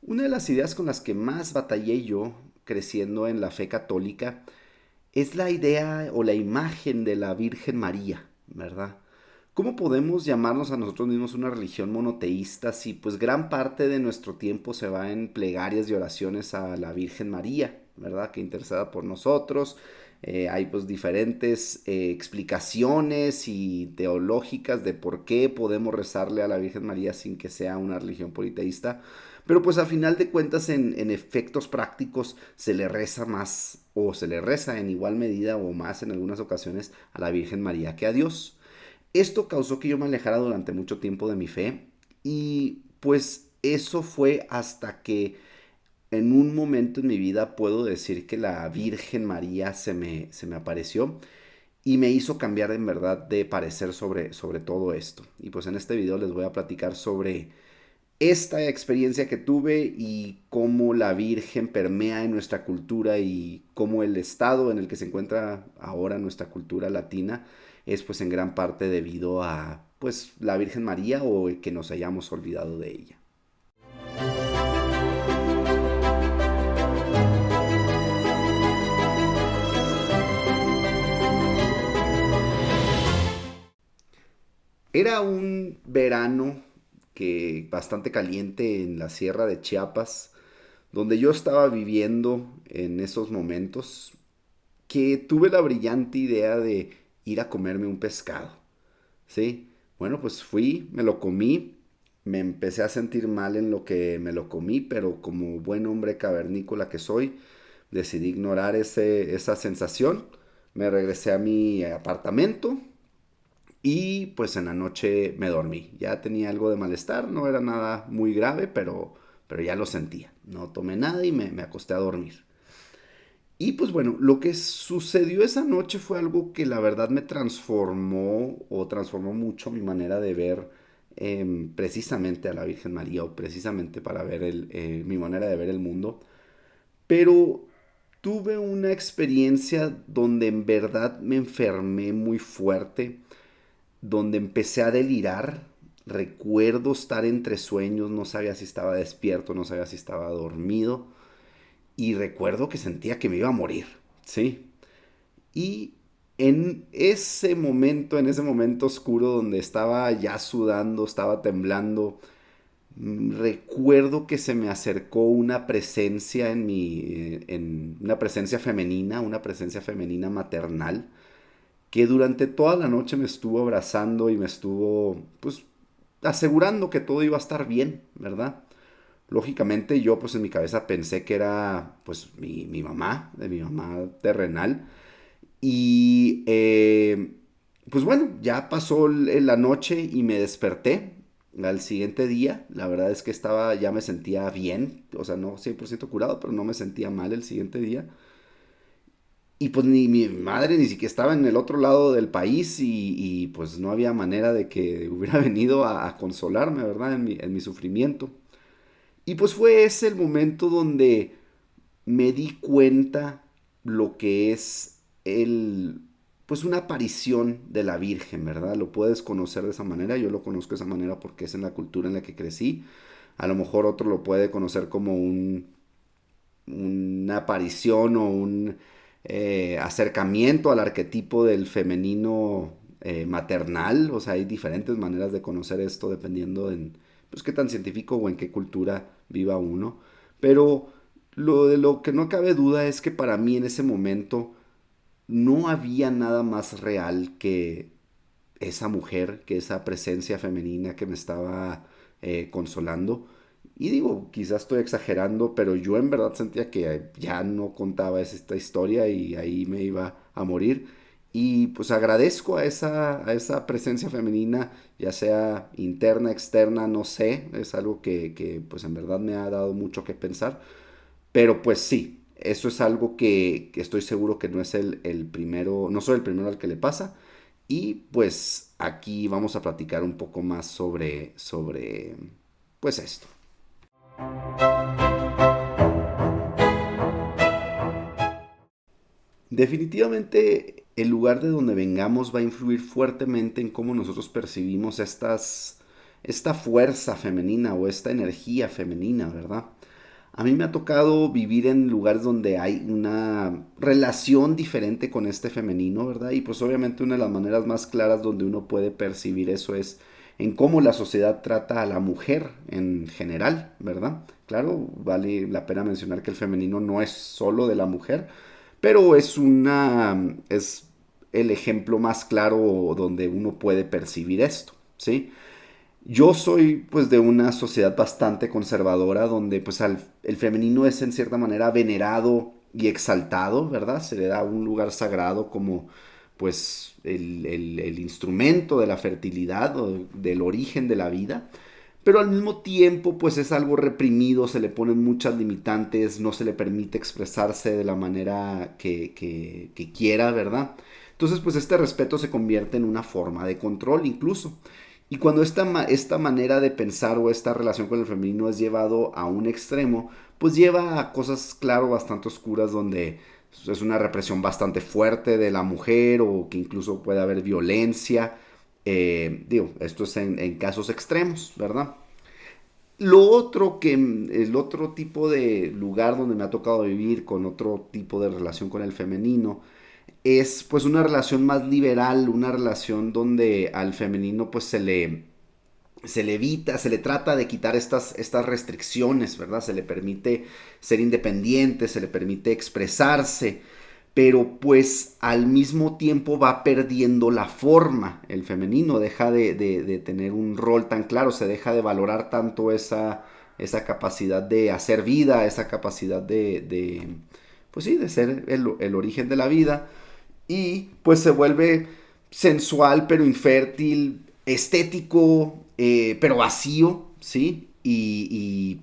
Una de las ideas con las que más batallé yo creciendo en la fe católica es la idea o la imagen de la Virgen María, ¿verdad? ¿Cómo podemos llamarnos a nosotros mismos una religión monoteísta si pues gran parte de nuestro tiempo se va en plegarias y oraciones a la Virgen María, ¿verdad? Que interceda por nosotros. Hay pues diferentes explicaciones y teológicas de por qué podemos rezarle a la Virgen María sin que sea una religión politeísta. Pero pues a final de cuentas en efectos prácticos se le reza más o se le reza en igual medida o más en algunas ocasiones a la Virgen María que a Dios. Esto causó que yo me alejara durante mucho tiempo de mi fe y pues eso fue hasta que en un momento en mi vida puedo decir que la Virgen María se me apareció y me hizo cambiar en verdad de parecer sobre todo esto. Y pues en este video les voy a platicar sobre esta experiencia que tuve y cómo la Virgen permea en nuestra cultura y cómo el estado en el que se encuentra ahora nuestra cultura latina es pues en gran parte debido a pues la Virgen María o que nos hayamos olvidado de ella. Era un verano que bastante caliente en la sierra de Chiapas, donde yo estaba viviendo en esos momentos, que tuve la brillante idea de ir a comerme un pescado. ¿Sí? Bueno, pues fui, me lo comí, me empecé a sentir mal en lo que me lo comí, pero como buen hombre cavernícola que soy, decidí ignorar esa sensación. Me regresé a mi apartamento y pues en la noche me dormí. Ya tenía algo de malestar, no era nada muy grave, pero ya lo sentía. No tomé nada y me acosté a dormir. Y pues bueno, lo que sucedió esa noche fue algo que la verdad me transformó o transformó mucho mi manera de ver precisamente a la Virgen María o precisamente para ver mi manera de ver el mundo. Pero tuve una experiencia donde en verdad me enfermé muy fuerte, donde empecé a delirar. Recuerdo estar entre sueños, no sabía si estaba despierto, no sabía si estaba dormido y recuerdo que sentía que me iba a morir, ¿sí? Y en ese momento oscuro donde estaba ya sudando, estaba temblando, recuerdo que se me acercó una presencia en una presencia femenina, una presencia femenina maternal, que durante toda la noche me estuvo abrazando y me estuvo, pues, asegurando que todo iba a estar bien, ¿verdad? Lógicamente yo pues en mi cabeza pensé que era pues mi mamá, de mi mamá terrenal. Y pues bueno, ya pasó la noche y me desperté al siguiente día. La verdad es que ya me sentía bien, o sea, no 100% curado, pero no me sentía mal el siguiente día. Y pues ni mi madre ni siquiera estaba en el otro lado del país y pues no había manera de que hubiera venido a consolarme, ¿verdad? En mi sufrimiento. Y pues fue ese el momento donde me di cuenta lo que es pues una aparición de la Virgen, ¿verdad? Lo puedes conocer de esa manera, yo lo conozco de esa manera porque es en la cultura en la que crecí. A lo mejor otro lo puede conocer como una aparición o un acercamiento al arquetipo del femenino maternal. O sea, hay diferentes maneras de conocer esto dependiendo en pues, qué tan científico o en qué cultura viva uno. Pero de lo que no cabe duda es que para mí en ese momento no había nada más real que esa mujer, que esa presencia femenina que me estaba consolando. Y digo, quizás estoy exagerando, pero yo en verdad sentía que ya no contaba esta historia y ahí me iba a morir. Y pues agradezco a esa presencia femenina, ya sea interna, externa, no sé, es algo que pues en verdad me ha dado mucho que pensar. Pero pues sí, eso es algo que estoy seguro que no es el primero, no soy el primero al que le pasa. Y pues aquí vamos a platicar un poco más sobre pues esto. Definitivamente el lugar de donde vengamos va a influir fuertemente en cómo nosotros percibimos esta fuerza femenina o esta energía femenina, ¿verdad? A mí me ha tocado vivir en lugares donde hay una relación diferente con este femenino, ¿verdad? Y pues obviamente una de las maneras más claras donde uno puede percibir eso es en cómo la sociedad trata a la mujer en general, ¿verdad? Claro, vale la pena mencionar que el femenino no es solo de la mujer, pero es el ejemplo más claro donde uno puede percibir esto, ¿sí? Yo soy pues de una sociedad bastante conservadora donde pues el femenino es en cierta manera venerado y exaltado, ¿verdad? Se le da un lugar sagrado como pues el instrumento de la fertilidad o del origen de la vida, pero al mismo tiempo pues es algo reprimido, se le ponen muchas limitantes, no se le permite expresarse de la manera que quiera, ¿verdad? Entonces pues este respeto se convierte en una forma de control incluso. Y cuando esta manera de pensar o esta relación con el femenino es llevado a un extremo, pues lleva a cosas, claro, bastante oscuras donde es una represión bastante fuerte de la mujer o que incluso puede haber violencia. Digo, esto es en casos extremos, ¿verdad? El otro tipo de lugar donde me ha tocado vivir con otro tipo de relación con el femenino es pues una relación más liberal, una relación donde al femenino pues se le evita, se le trata de quitar estas restricciones, ¿verdad? Se le permite ser independiente, se le permite expresarse, pero pues al mismo tiempo va perdiendo la forma. El femenino deja de tener un rol tan claro, se deja de valorar tanto esa capacidad de hacer vida, esa capacidad pues sí, de ser el origen de la vida, y pues se vuelve sensual pero infértil, estético pero vacío, ¿sí?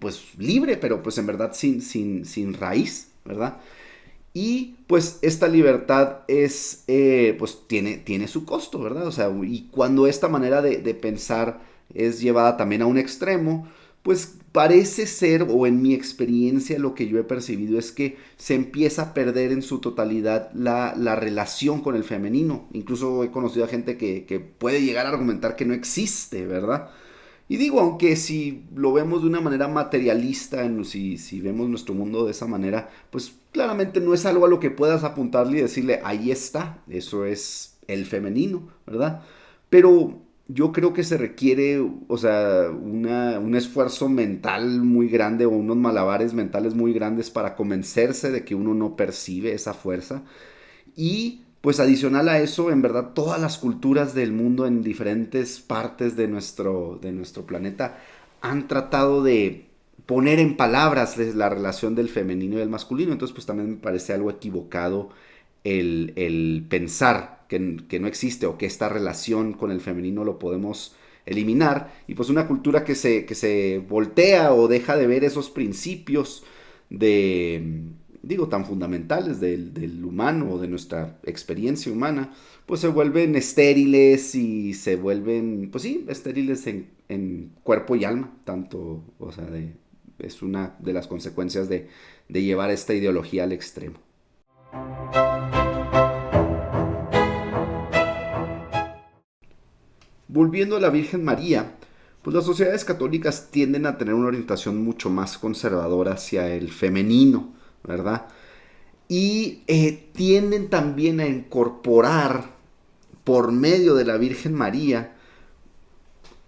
Pues libre, pero pues en verdad sin raíz, ¿verdad? Y pues esta libertad pues tiene su costo, ¿verdad? O sea, y cuando esta manera de pensar es llevada también a un extremo, pues parece ser, o en mi experiencia lo que yo he percibido es que se empieza a perder en su totalidad la relación con el femenino. Incluso he conocido a gente que puede llegar a argumentar que no existe, ¿verdad? Y digo, aunque si lo vemos de una manera materialista, si vemos nuestro mundo de esa manera, pues claramente no es algo a lo que puedas apuntarle y decirle, ahí está, eso es el femenino, ¿verdad? Pero yo creo que se requiere, o sea, un esfuerzo mental muy grande o unos malabares mentales muy grandes para convencerse de que uno no percibe esa fuerza. Y pues adicional a eso, en verdad, todas las culturas del mundo en diferentes partes de nuestro planeta han tratado de poner en palabras la relación del femenino y del masculino. Entonces, pues también me parece algo equivocado el pensar que no existe o que esta relación con el femenino lo podemos eliminar. Y pues una cultura que se voltea o deja de ver esos principios de, digo, tan fundamentales del humano o de nuestra experiencia humana, pues se vuelven estériles y se vuelven, pues sí, estériles en cuerpo y alma, tanto, o sea, es una de las consecuencias de llevar esta ideología al extremo. Volviendo a la Virgen María, pues las sociedades católicas tienden a tener una orientación mucho más conservadora hacia el femenino, ¿verdad? Y tienden también a incorporar por medio de la Virgen María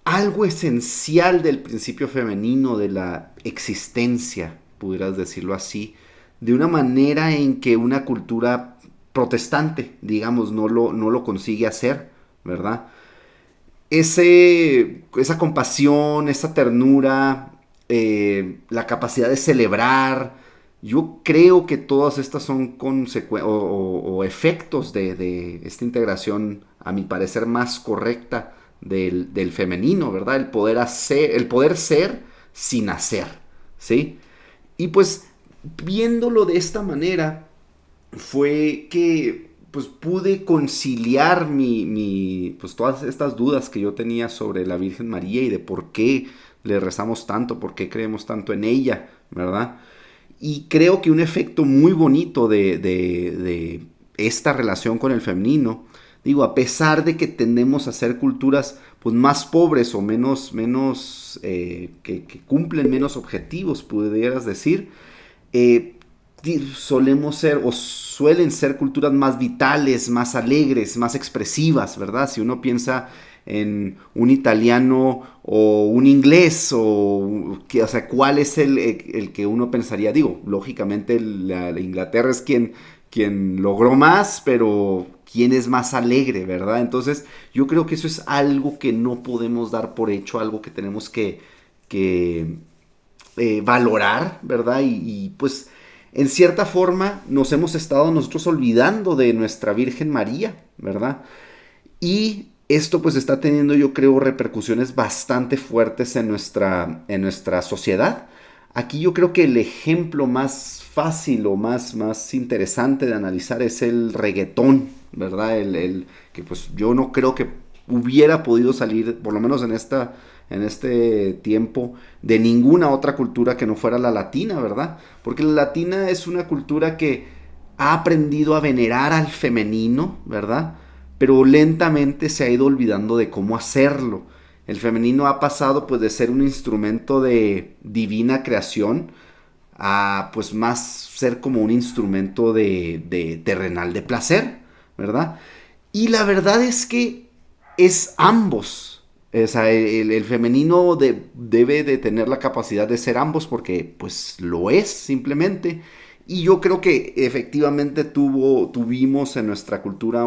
algo esencial del principio femenino de la existencia, pudieras decirlo así, de una manera en que una cultura protestante, digamos, no lo consigue hacer, ¿verdad? Esa compasión, esa ternura, la capacidad de celebrar, yo creo que todas estas son o efectos de esta integración, a mi parecer, más correcta del femenino, ¿verdad? El poder ser sin hacer, ¿sí? Y pues viéndolo de esta manera, fue que pues pude conciliar pues todas estas dudas que yo tenía sobre la Virgen María y de por qué le rezamos tanto, por qué creemos tanto en ella, ¿verdad? Y creo que un efecto muy bonito de esta relación con el femenino, digo, a pesar de que tendemos a ser culturas pues más pobres o que cumplen menos objetivos, pudieras decir, eh, solemos ser o suelen ser culturas más vitales, más alegres, más expresivas, ¿verdad? Si uno piensa en un italiano o un inglés, o sea, ¿cuál es el que uno pensaría? Digo, lógicamente la Inglaterra es quien logró más, pero ¿quién es más alegre, verdad? Entonces, yo creo que eso es algo que no podemos dar por hecho, algo que tenemos que valorar, ¿verdad? Pues en cierta forma nos hemos estado nosotros olvidando de nuestra Virgen María, ¿verdad? Y esto pues está teniendo, yo creo, repercusiones bastante fuertes en nuestra sociedad. Aquí yo creo que el ejemplo más fácil o más interesante de analizar es el reggaetón, ¿verdad? Que pues yo no creo que hubiera podido salir, por lo menos en este tiempo, de ninguna otra cultura que no fuera la latina, ¿verdad? Porque la latina es una cultura que ha aprendido a venerar al femenino, ¿verdad? Pero lentamente se ha ido olvidando de cómo hacerlo. El femenino ha pasado pues de ser un instrumento de divina creación a pues más ser como un instrumento de terrenal de placer, ¿verdad? Y la verdad es que es ambos. O sea, el femenino debe de tener la capacidad de ser ambos porque pues lo es simplemente. Y yo creo que efectivamente tuvimos en nuestra cultura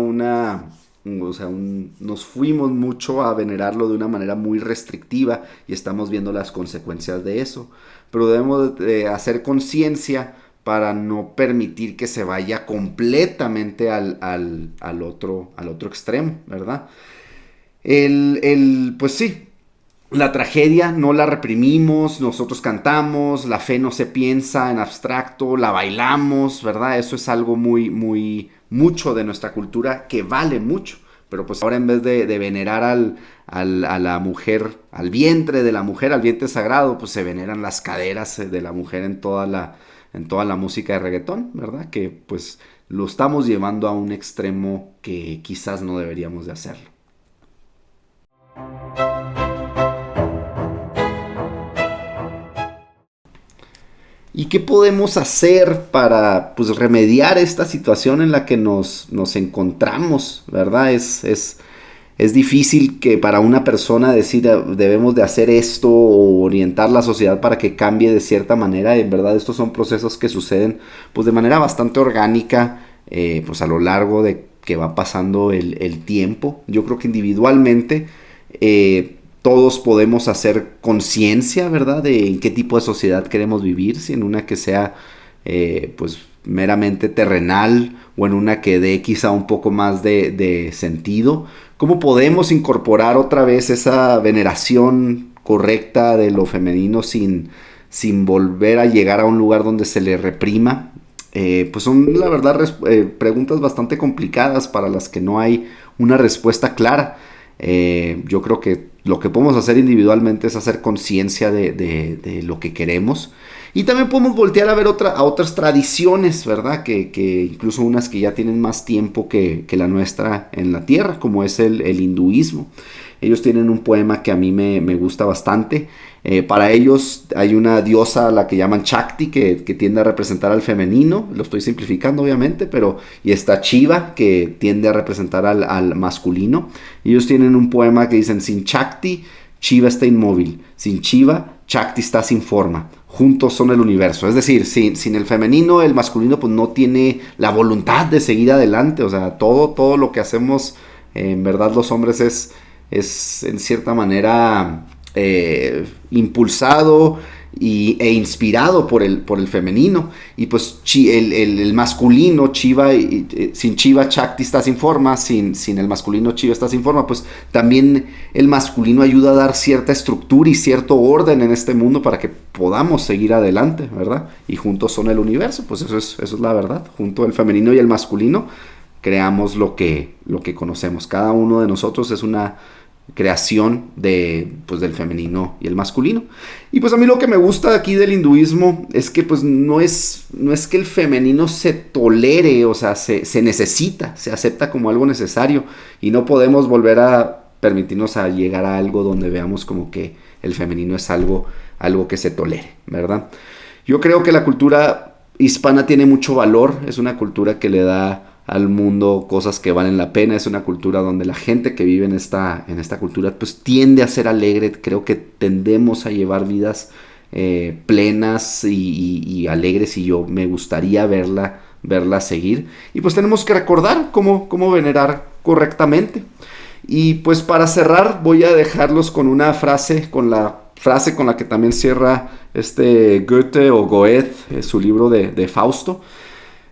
nos fuimos mucho a venerarlo de una manera muy restrictiva y estamos viendo las consecuencias de eso. Pero debemos de hacer conciencia para no permitir que se vaya completamente al otro extremo, ¿verdad? Pues sí, la tragedia no la reprimimos, nosotros cantamos, la fe no se piensa en abstracto, la bailamos, ¿verdad? Eso es algo mucho de nuestra cultura que vale mucho. Pero pues ahora en vez de venerar a la mujer, al vientre de la mujer, al vientre sagrado, pues se veneran las caderas de la mujer en toda la música de reggaetón, ¿verdad? Que pues lo estamos llevando a un extremo que quizás no deberíamos de hacerlo. ¿Y qué podemos hacer para pues, remediar esta situación en la que nos encontramos? ¿Verdad? Es difícil que para una persona decir debemos de hacer esto o orientar la sociedad para que cambie de cierta manera. En verdad estos son procesos que suceden pues, de manera bastante orgánica pues, a lo largo de que va pasando el tiempo. Yo creo que individualmente todos podemos hacer conciencia, ¿verdad? De en qué tipo de sociedad queremos vivir, si en una que sea, pues, meramente terrenal o en una que dé quizá un poco más de sentido. ¿Cómo podemos incorporar otra vez esa veneración correcta de lo femenino sin volver a llegar a un lugar donde se le reprima? Pues son, la verdad, preguntas bastante complicadas para las que no hay una respuesta clara. Yo creo que lo que podemos hacer individualmente es hacer conciencia de lo que queremos. Y también podemos voltear a ver a otras tradiciones, ¿verdad? Que incluso unas que ya tienen más tiempo que la nuestra en la tierra, como es el hinduismo. Ellos tienen un poema que a mí me gusta bastante. Para ellos hay una diosa a la que llaman Shakti, que tiende a representar al femenino. Lo estoy simplificando, obviamente, y está Shiva, que tiende a representar al masculino. Ellos tienen un poema que dicen: sin Shakti, Shiva está inmóvil. Sin Shiva, Shakti está sin forma. Juntos son el universo. Es decir, sin el femenino, el masculino pues no tiene la voluntad de seguir adelante. O sea, todo lo que hacemos, en verdad los hombres es en cierta manera impulsado e inspirado por el femenino. Y pues el masculino, Shiva, sin Shiva, Shakti está sin forma. Sin el masculino, Shiva está sin forma. Pues también el masculino ayuda a dar cierta estructura y cierto orden en este mundo para que podamos seguir adelante, ¿verdad? Y juntos son el universo. Pues eso es la verdad. Junto el femenino y el masculino creamos lo que conocemos. Cada uno de nosotros es una creación del femenino y el masculino. Y pues a mí lo que me gusta aquí del hinduismo es que pues no es que el femenino se tolere, o sea, se necesita, se acepta como algo necesario y no podemos volver a permitirnos a llegar a algo donde veamos como que el femenino es algo que se tolere, ¿verdad? Yo creo que la cultura hispana tiene mucho valor, es una cultura que le da al mundo cosas que valen la pena, es una cultura donde la gente que vive en esta cultura pues tiende a ser alegre, creo que tendemos a llevar vidas plenas y alegres, y yo me gustaría verla seguir, y pues tenemos que recordar cómo venerar correctamente. Y pues para cerrar voy a dejarlos con una frase, con la frase con la que también cierra Goethe o Goethe, su libro de Fausto,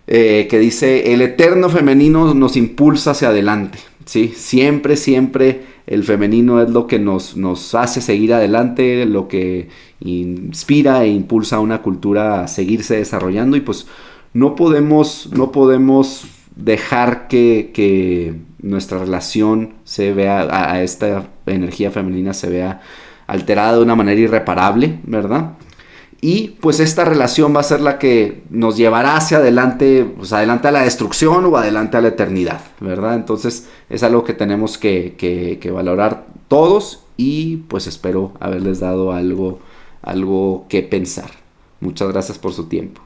que dice: el eterno femenino nos impulsa hacia adelante, ¿sí? Siempre, siempre el femenino es lo que nos hace seguir adelante, lo que inspira e impulsa a una cultura a seguirse desarrollando, y pues no podemos dejar que nuestra relación se vea, a esta energía femenina se vea alterada de una manera irreparable, ¿verdad? Y pues esta relación va a ser la que nos llevará hacia adelante, pues adelante a la destrucción o adelante a la eternidad, ¿verdad? Entonces es algo que tenemos que valorar todos, y pues espero haberles dado algo que pensar. Muchas gracias por su tiempo.